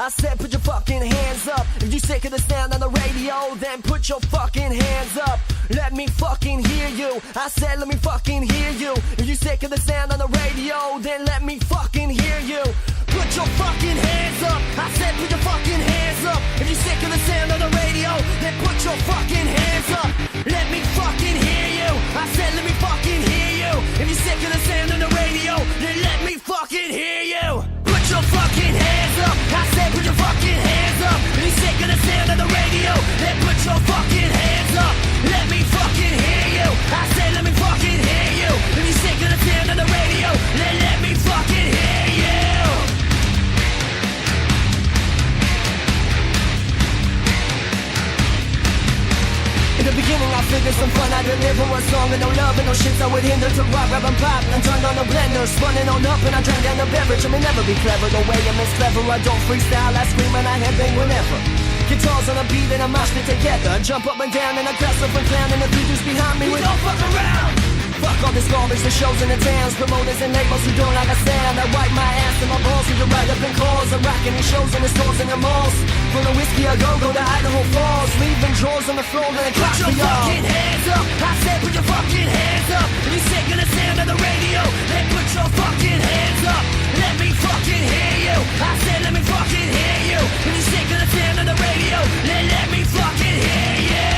I said put your fucking hands up. If you sick of the sound on the radio, then put your fucking hands up. Let me fucking hear you. I said let me fucking hear you. If you sick of the sound on the radio, then let me fucking hear you. Put your fucking hands up. I said put your fucking hands up. If you sick of the sound on the radio, then put your fucking hands up. Let me fucking hear you. I said let me fucking hear you. If you sick of the sound on the radio, then let me fucking hear you. Put your fucking hands up. I said put your fucking hands up. If you sick of the sound on the radio, then put your fucking hands up. Let me fucking hear you. I said let me fucking hear you. If you sick of the sound on the radio, then let me fucking hear you. In the beginning I figured some fun I'd deliver a song and no love and no shits I would hinder to rock, rap and pop and turned on the blender, spun it on up and I drank down the beverage. I may never be clever the way I'm as clever. I don't freestyle, I scream and I headbang whenever. Guitars on a beat and I mosh it together. Jump up and down and I dress up and clown and the three dudes behind me. We don't fuck around. Fuck all this garbage, the shows in the towns, promoters and labels who don't like a sound. I wipe my ass and my balls who can write up in calls. I'm rocking these shows in the stores and the malls. Full of whiskey I go to Idaho Falls. Leaving drawers on the floor and it clocks me off. Put your fucking hands up. I said put your fucking hands up. If you're sick of the sound of the radio, then put your fucking hands up. Let me fucking hear you. I said let me fucking hear you. If you're sick of the sound of the radio, then let me fucking hear you.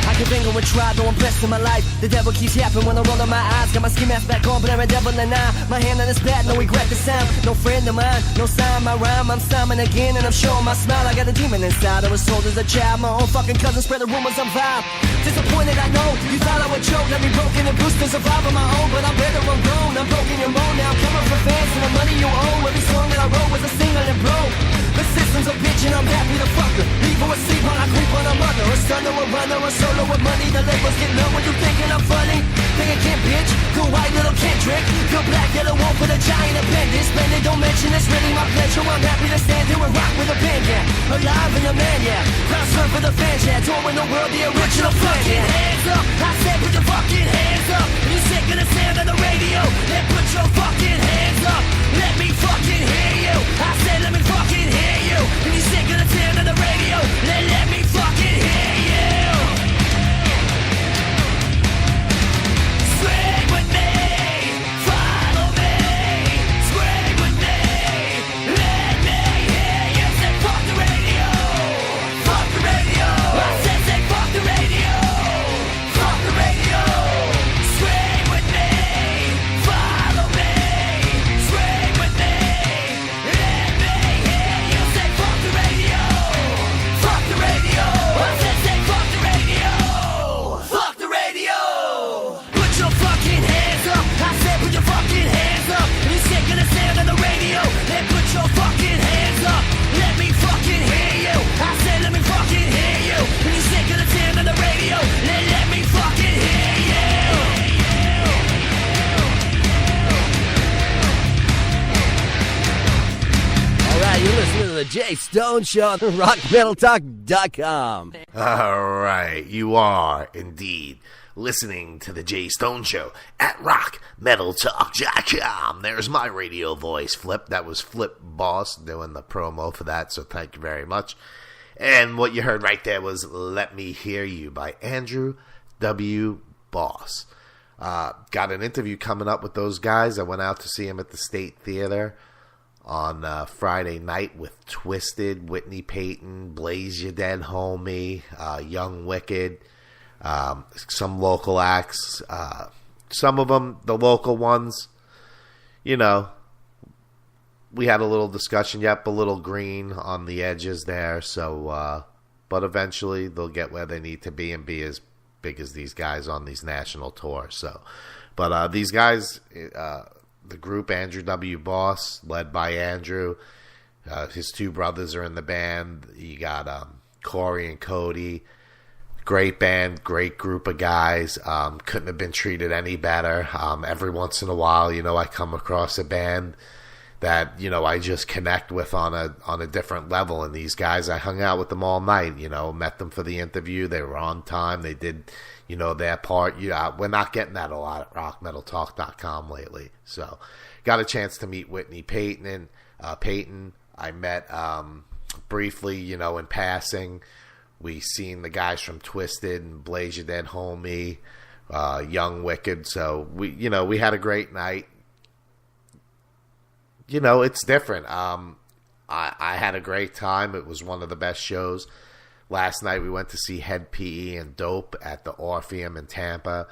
I can finger and try, though I'm blessed in my life. The devil keeps yapping when I roll up my eyes. Got my ski mask back on, but I'm a devil and I. My hand on his pad, no regret the sound. No friend of mine, no sign, my rhyme. I'm Simon again and I'm showing my smile. I got a demon inside, I was told as a child. My own fucking cousin spread the rumors I'm vibe. Disappointed I know, you thought I would choke. Let me broken and bruised to survive on my own. But I'm better, I'm grown, I'm broken and moan. Now I'm coming for fans and the money you owe. Every song that I wrote was a single and broke. The system's a bitch and I'm happy to fuck her. Leave her asleep while I creep on a mother. A stunner, a runner, a solo with money. The labels get low when you thinking I'm funny. Thinking can't bitch, go white little can't drink. Go black yellow wolf with a giant appendix. Splendid, don't mention it's really my pleasure. I'm happy to stand here and rock with a band, yeah. Alive and a man, yeah. Cross run for the fans, yeah. Touring the world, the original plan, yeah. Hands up, I said put your fucking hands up. You sick of the sound of the radio, then put your fucking hands up. Let me fucking hear you. I said let me fucking hear you. If you sick of the sound of the radio, then let me fucking hear you. Swing with me, follow me. Swing with me, let me hear you. Say fuck the radio, fuck the radio. I said say fuck the radio, fuck the radio. Swing with me, follow me. Swing with me, let me hear you. Say fuck the radio, fuck the radio. I said say fuck the radio, fuck the radio. Put your fucking hands up. I said put your fucking hands up. If you're sick of the sound of the radio, then put your fucking hands up. Let me fucking hear you. I said let me fucking hear you. If you're sick of the sound of the radio, then let me fucking hear you. Alright, you're listening to the Jay Stone Show on rockmetaltalk.com. All right, you are indeed listening to the Jay Stone Show at rockmetaltalk.com. There's my radio voice, Flip. That was Flip Boss doing the promo for that, so thank you very much. And what you heard right there was Let Me Hear You by Andrew W. Boss. Got an interview coming up with those guys. I went out to see him at the State Theater on Friday night with TWIZTID, Whitney Payton, Blaze Ya Dead Homie, Young Wicked, some local acts. Some of them, the local ones, you know, we had a little discussion. Yep, a little green on the edges there. So, but eventually they'll get where they need to be and be as big as these guys on these national tours. So, but these guys, the group Andrew W. Boss, led by Andrew, his two brothers are in the band. You got Corey and Cody. Great band, great group of guys. Couldn't have been treated any better. Every once in a while, you know, I come across a band that, you know, I just connect with on a different level. And these guys, I hung out with them all night, you know, met them for the interview. They were on time. They did, you know, their part. We're not getting that a lot at rockmetaltalk.com lately. So got a chance to meet Whitney Payton. I met briefly, you know, in passing. We seen the guys from Twisted and Blaze Your Dead Homie, Young Wicked. So we had a great night. You know, it's different. I had a great time. It was one of the best shows. Last night we went to see Head PE and Dope at the Orpheum in Tampa.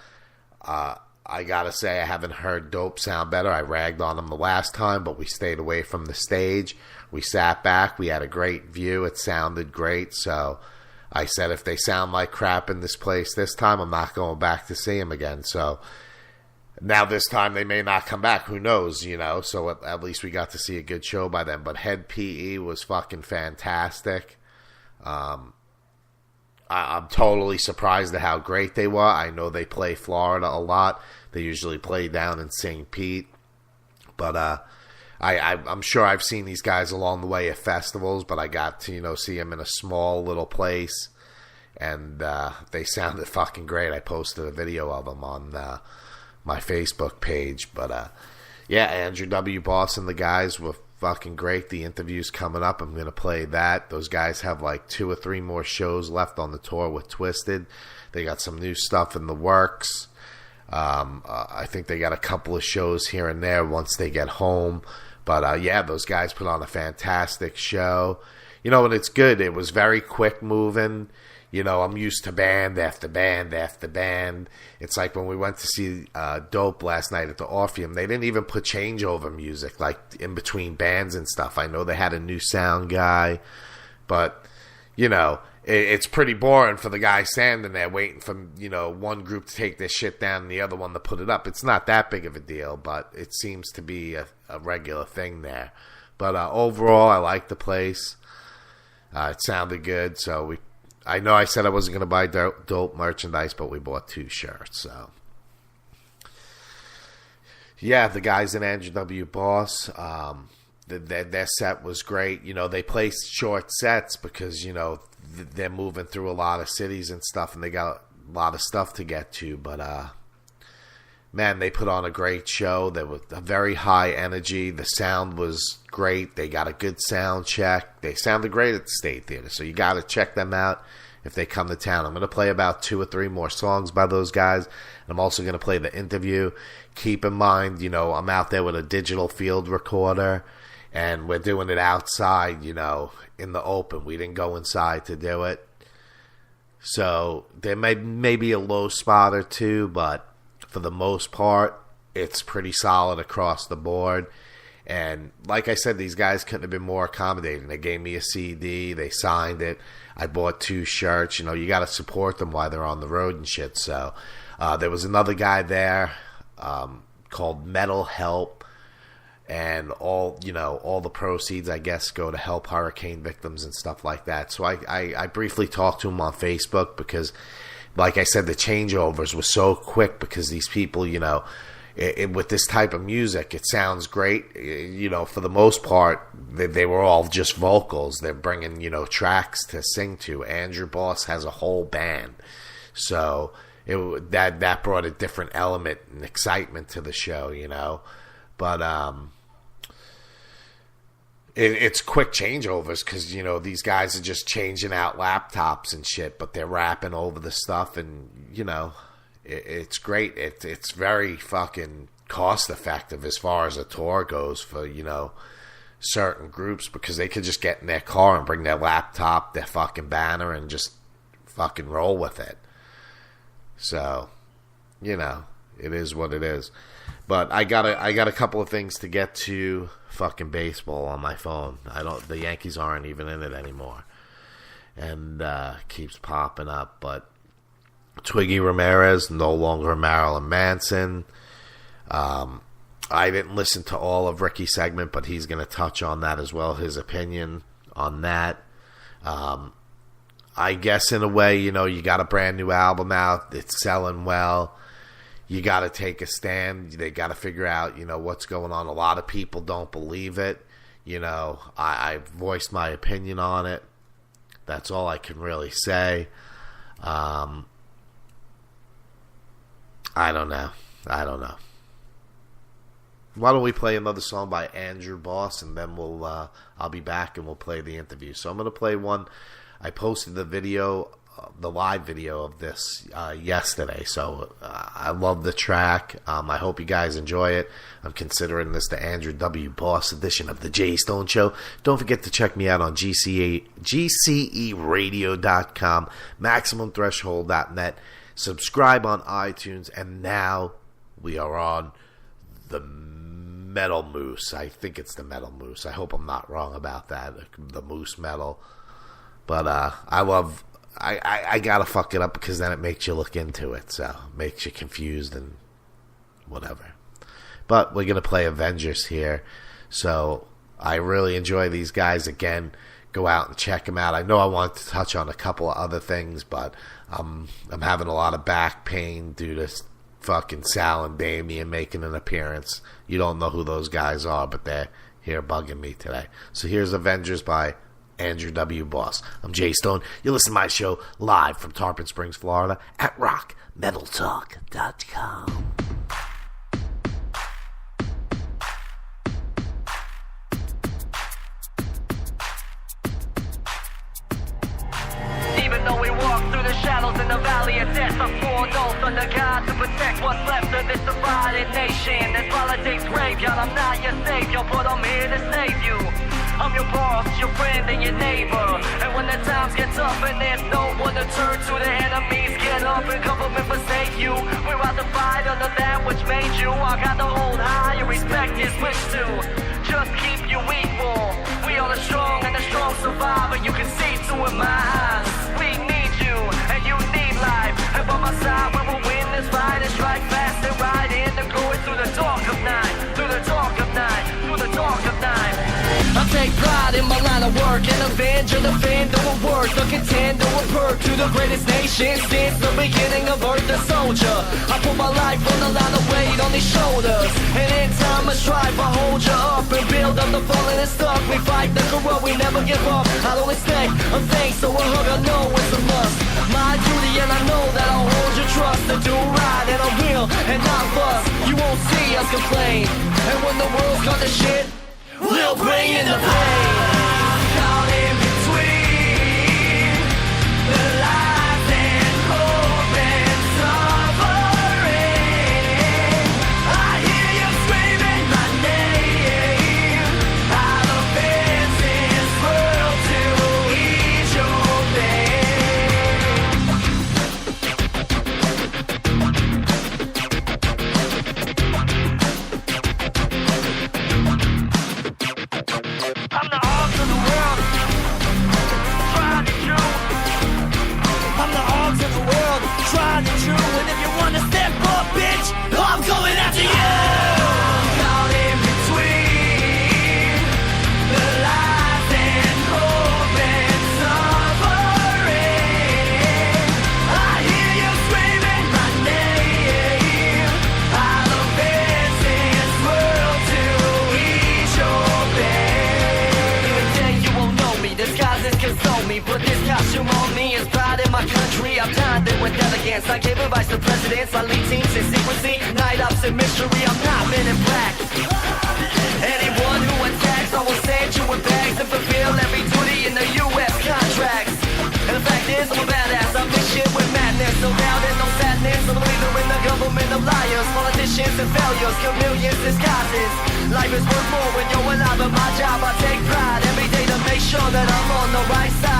I gotta say, I haven't heard Dope sound better. I ragged on them the last time, but we stayed away from the stage. We sat back. We had a great view. It sounded great. So I said, if they sound like crap in this place this time, I'm not going back to see them again. So now this time they may not come back. Who knows, you know? So at least we got to see a good show by them. But Head PE was fucking fantastic. I'm totally surprised at how great they were. I know they play Florida a lot. They usually play down in St. Pete. But I'm sure I've seen these guys along the way at festivals, but I got to, you know, see them in a small little place. And they sounded fucking great. I posted a video of them on my Facebook page. But yeah, Andrew W. Boss and the guys were fucking great. The interview's coming up. I'm going to play that. Those guys have like 2 or 3 more shows left on the tour with Twisted. They got some new stuff in the works. I think they got a couple of shows here and there once they get home. But yeah, those guys put on a fantastic show. You know, and it's good. It was very quick moving. You know, I'm used to band after band after band. It's like when we went to see Dope last night at the Orpheum, they didn't even put changeover music, like in between bands and stuff. I know they had a new sound guy, but, you know, it's pretty boring for the guy standing there waiting for, you know, one group to take their shit down and the other one to put it up. It's not that big of a deal, but it seems to be a regular thing there. But overall, I like the place. It sounded good, so I know I said I wasn't going to buy dope merchandise, but we bought 2 shirts. So, yeah, the guys in Andrew W. Boss, their set was great. You know, they play short sets because, you know, they're moving through a lot of cities and stuff, and they got a lot of stuff to get to. But, man, they put on a great show. There was a very high energy. The sound was great. They got a good sound check. They sounded great at the State Theater, so you got to check them out if they come to town. I'm going to play about 2 or 3 more songs by those guys. I'm also going to play the interview. Keep in mind, you know, I'm out there with a digital field recorder, and we're doing it outside, you know, in the open. We didn't go inside to do it. So there may be a low spot or 2, but for the most part, it's pretty solid across the board. And like I said, these guys couldn't have been more accommodating. They gave me a CD. They signed it. I bought 2 shirts. You know, you got to support them while they're on the road and shit. So there was another guy there called Metal Help. And all the proceeds, I guess, go to help hurricane victims and stuff like that. So I briefly talked to him on Facebook because, like I said, the changeovers were so quick because these people, you know, with this type of music, it sounds great. You know, for the most part, they were all just vocals. They're bringing, you know, tracks to sing to. Andrew Boss has a whole band. So that brought a different element and excitement to the show, you know. But it's quick changeovers because, you know, these guys are just changing out laptops and shit, but they're rapping over the stuff, and, you know, it's great. It's very fucking cost effective as far as a tour goes for, you know, certain groups, because they could just get in their car and bring their laptop, their fucking banner, and just fucking roll with it. So, you know, it is what it is. But I got a couple of things to get to. Fucking baseball on my phone. The Yankees aren't even in it anymore, and keeps popping up. But Twiggy Ramirez no longer Marilyn Manson. I didn't listen to all of Ricky's segment, but he's going to touch on that as well. His opinion on that. I guess in a way, you know, you got a brand new album out. It's selling well. you got to take a stand. They got to figure out, what's going on. A lot of people don't believe it. I voiced my opinion on it. That's all I can really say. I don't know. Why don't we play another song by Andrew Boss, and then I'll be back and we'll play the interview. So I'm going to play one. I posted the video, the live video of this yesterday. So I love the track. I hope you guys enjoy it. I'm considering this the Andrew W. Boss edition of the Jay Stone Show. Don't forget to check me out on GCEradio.com, MaximumThreshold.net. Subscribe on iTunes, and now we are on the Metal Moose. I think it's the Metal Moose. I hope I'm not wrong about that. The Moose Metal. But I gotta fuck it up because then it makes you look into it. So it makes you confused and whatever. But we're gonna play Avengers here. So I really enjoy these guys. Again, go out and check them out. I know I want to touch on a couple of other things, but I'm having a lot of back pain due to fucking Sal and Damien making an appearance. You don't know who those guys are, but they're here bugging me today. So here's Avengers by Andrew W. Boss. I'm Jay Stone. You listen to my show live from Tarpon Springs, Florida at rockmetaltalk.com. Even though we walk through the shadows in the valley of death, I swore an oath under God to protect what's left of this divided nation. This politics graveyard, I'm not your savior, but I'm here to save you. I'm your boss, your friend, and your neighbor. And when the times get tough and there's no one to turn to, the enemies get up and government forsake you. We're out to fight under that which made you. I got to hold high and respect is wish to just keep you equal. We are the strong and the strong survivor. You can see through in my eyes. We need you and you need life. And by my side we will win this fight and strike fast and ride in and go through the dark of night, through the dark of night, through the dark of night. I take pride in my line of work, an avenger, defender of work, a contender of perk to the greatest nation since the beginning of earth, a soldier. I put my life on the line of weight on these shoulders, and in time of strife I hold you up and build up the fallen and stuck. We fight the corrupt, we never give up. I don't expect a thanks or a hug, I know it's a must. My duty and I know that I'll hold your trust to do right, and I will and not fuss. You won't see us complain, and when the world's gone to shit, we'll bring in the pain. Caught in between the lies and hope and suffering. I hear you screaming my name. I'll offend this world to ease your I'm the arms of the world, tried and true. I'm the arms of the world, tried and true. And if you wanna step up, bitch, I'm going after you. Caught in between the lies and hope and suffering. I hear you screaming my name. I'll offend this world to ease your pain. You won't know me, disguises console me. Put this costume on me, it's pride in my country. I'm blinded with elegance, I gave advice to presidents. I lead teams in secrecy, night ops and mystery. I'm not men in black. Anyone who attacks, I will send you in bags and fulfill every duty in the U.S. contracts. And the fact is, I'm a badass, I'm this shit with madness. No doubt and no sadness, I'm a leader in the government of liars, politicians and failures, chameleons, disguises. Life is worth more when you're alive, and my job I take pride every day to make sure that I'm on the right side.